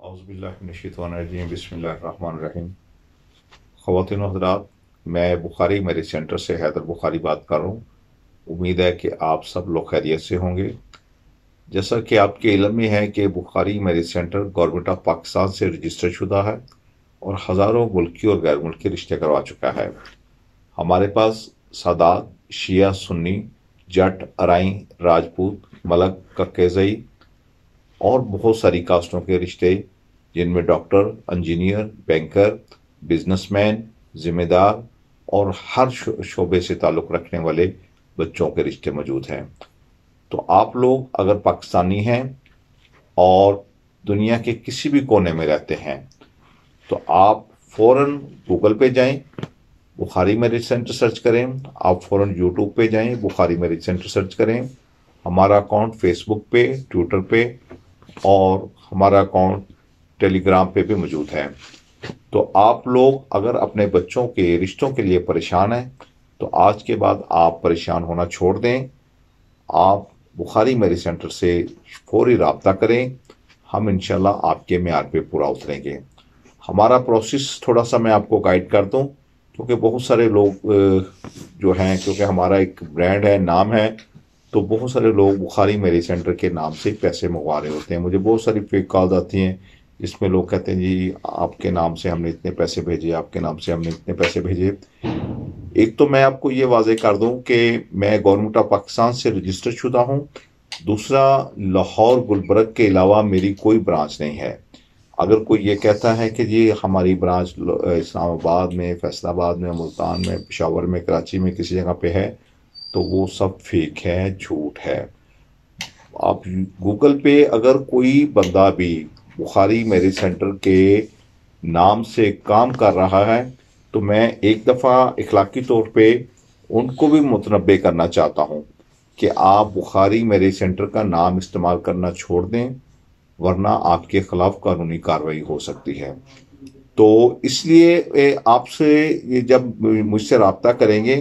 औज़ुबिल्लाहिमिनश्शैतानिर्रजीम बिस्मिल्लाहिर्रहमानिर्रहीम। ख़वातीन व हज़रात, मैं बुखारी मैरिज सेंटर से हैदर बुखारी बात कर रहा हूँ। उम्मीद है कि आप सब लोग खैरियत से होंगे। जैसा कि आपके इल्म में है कि Bukhari marriage centre government of Pakistan से रजिस्टर शुदा है और हज़ारों मुल्की और गैर मुल्की रिश्ते करवा चुका है। हमारे पास सादात, शिया, सुन्नी, जट, अराई, राजपूत, मलक, कक्केज़ई और बहुत सारी कास्टों के रिश्ते, जिनमें डॉक्टर, इंजीनियर, बैंकर, बिजनेसमैन, जिम्मेदार और हर शोबे से ताल्लुक़ रखने वाले बच्चों के रिश्ते मौजूद हैं। तो आप लोग अगर पाकिस्तानी हैं और दुनिया के किसी भी कोने में रहते हैं तो आप फ़ौरन गूगल पे जाएं, बुखारी मैरिज सेंटर सर्च करें। आप फ़ौरन यूट्यूब पे जाएं, बुखारी मैरिज सेंटर सर्च करें। हमारा अकाउंट फेसबुक पे, ट्विटर पे और हमारा अकाउंट टेलीग्राम पे भी मौजूद है। तो आप लोग अगर अपने बच्चों के रिश्तों के लिए परेशान हैं तो आज के बाद आप परेशान होना छोड़ दें। आप बुखारी मैरिज सेंटर से फौरी राब्ता करें। हम इंशाल्लाह आपके म्यार पे पूरा उतरेंगे। हमारा प्रोसेस थोड़ा सा मैं आपको गाइड कर दूं, क्योंकि बहुत सारे लोग जो हैं, क्योंकि हमारा एक ब्रांड है, नाम है, तो बहुत सारे लोग बुखारी मैरिज सेंटर के नाम से पैसे मंगवा रहे होते हैं। मुझे बहुत सारी फेक कॉल्स आती हैं जिसमें लोग कहते हैं जी आपके नाम से हमने इतने पैसे भेजे, आपके नाम से हमने इतने पैसे भेजे। एक तो मैं आपको ये वाजे कर दूं कि मैं गवर्नमेंट ऑफ पाकिस्तान से रजिस्टर शुदा हूं। दूसरा, लाहौर गुलबर्ग के अलावा मेरी कोई ब्रांच नहीं है। अगर कोई ये कहता है कि जी हमारी ब्रांच इस्लामाबाद में, फैसलाबाद में, मुल्तान में, पेशावर में, कराची में किसी जगह पे है, तो वो सब फेक है, झूठ है। आप गूगल पे अगर कोई बंदा भी बुखारी मैरिज सेंटर के नाम से काम कर रहा है तो मैं एक दफ़ा इखलाकी तौर पे उनको भी मुतनब्बे करना चाहता हूँ कि आप बुखारी मैरिज सेंटर का नाम इस्तेमाल करना छोड़ दें, वरना आपके खिलाफ कानूनी कार्रवाई हो सकती है। तो इसलिए आपसे ये जब मुझसे रब्ता करेंगे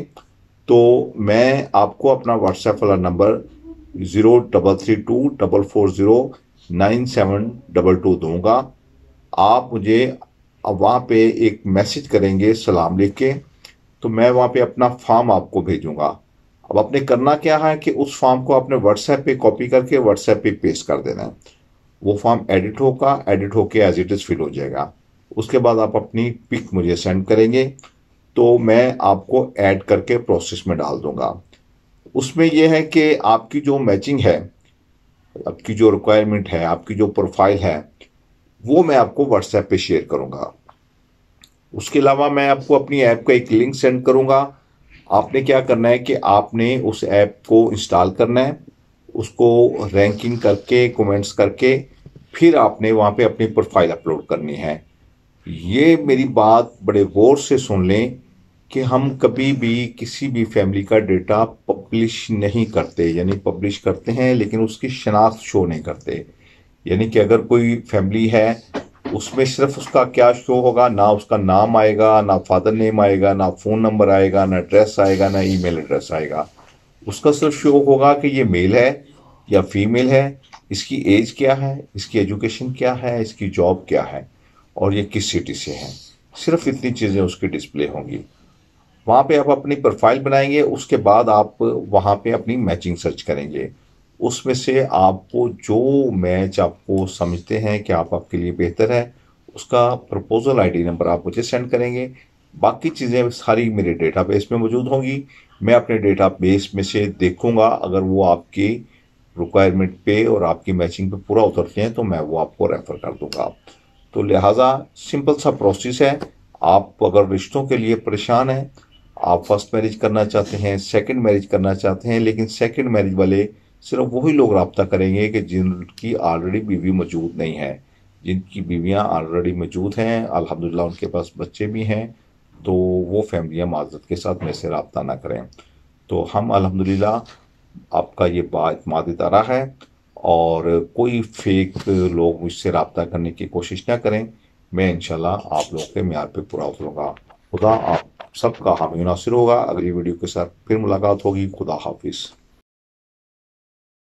तो मैं आपको अपना व्हाट्सएप वाला नंबर 0332440972 दूंगा। आप मुझे अब वहाँ पे एक मैसेज करेंगे सलाम लिख के, तो मैं वहाँ पे अपना फॉर्म आपको भेजूंगा। अब आपने करना क्या है कि उस फॉर्म को अपने व्हाट्सएप पे कॉपी करके व्हाट्सएप पे पेस्ट कर देना है। वो फॉर्म एडिट होगा, एडिट होके एज इट इज फिल हो जाएगा। उसके बाद आप अपनी पिक मुझे सेंड करेंगे तो मैं आपको ऐड करके प्रोसेस में डाल दूंगा। उसमें यह है कि आपकी जो मैचिंग है, आपकी जो रिक्वायरमेंट है, आपकी जो प्रोफाइल है, वो मैं आपको व्हाट्सएप पे शेयर करूंगा। उसके अलावा मैं आपको अपनी ऐप का एक लिंक सेंड करूंगा। आपने क्या करना है कि आपने उस ऐप को इंस्टॉल करना है, उसको रैंकिंग करके, कमेंट्स करके, फिर आपने वहां पे अपनी प्रोफाइल अपलोड करनी है। ये मेरी बात बड़े गौर से सुन लें कि हम कभी भी किसी भी फैमिली का डेटा पब्लिश नहीं करते, यानी पब्लिश करते हैं लेकिन उसकी शनाख्त शो नहीं करते। यानी कि अगर कोई फैमिली है उसमें सिर्फ उसका क्या शो होगा, ना उसका नाम आएगा, ना फादर नेम आएगा, ना फोन नंबर आएगा, ना एड्रेस आएगा, ना ईमेल एड्रेस आएगा। उसका सिर्फ शो होगा कि ये मेल है या फीमेल है, इसकी एज क्या है, इसकी एजुकेशन क्या है, इसकी जॉब क्या है और ये किस सिटी से है। सिर्फ इतनी चीज़ें उसकी डिस्प्ले होंगी। वहाँ पे आप अपनी प्रोफाइल बनाएंगे, उसके बाद आप वहाँ पे अपनी मैचिंग सर्च करेंगे। उसमें से आपको जो मैच आपको समझते हैं कि आप आपके लिए बेहतर है, उसका प्रपोजल आईडी नंबर आप मुझे सेंड करेंगे। बाकी चीज़ें सारी मेरे डेटाबेस में मौजूद होंगी। मैं अपने डेटाबेस में से देखूंगा, अगर वो आपकी रिक्वायरमेंट पे और आपकी मैचिंग पे पूरा उतरते हैं तो मैं वो आपको रेफर कर दूंगा। तो लिहाजा सिंपल सा प्रोसेस है। आप अगर रिश्तों के लिए परेशान हैं, आप फर्स्ट मैरिज करना चाहते हैं, सेकंड मैरिज करना चाहते हैं, लेकिन सेकंड मैरिज वाले सिर्फ वही लोग रब्ता करेंगे कि जिनकी ऑलरेडी बीवी मौजूद नहीं है। जिनकी बीवियां ऑलरेडी मौजूद हैं, अल्हम्दुलिल्लाह उनके पास बच्चे भी हैं, तो वो फैमिलियां माजरत के साथ मेरे से रब्ता ना करें। तो हम अल्हम्दुलिल्लाह आपका ये बातमाद इदारा है और कोई फेक लोग मुझसे रब्ता करने की कोशिश ना करें। मैं इंशाल्लाह आप लोगों के म्यार पे पूरा उतरूंगा। खुदा आप सबका हामी नासिर होगा। अगली वीडियो के साथ फिर मुलाकात होगी। खुदा हाफिज।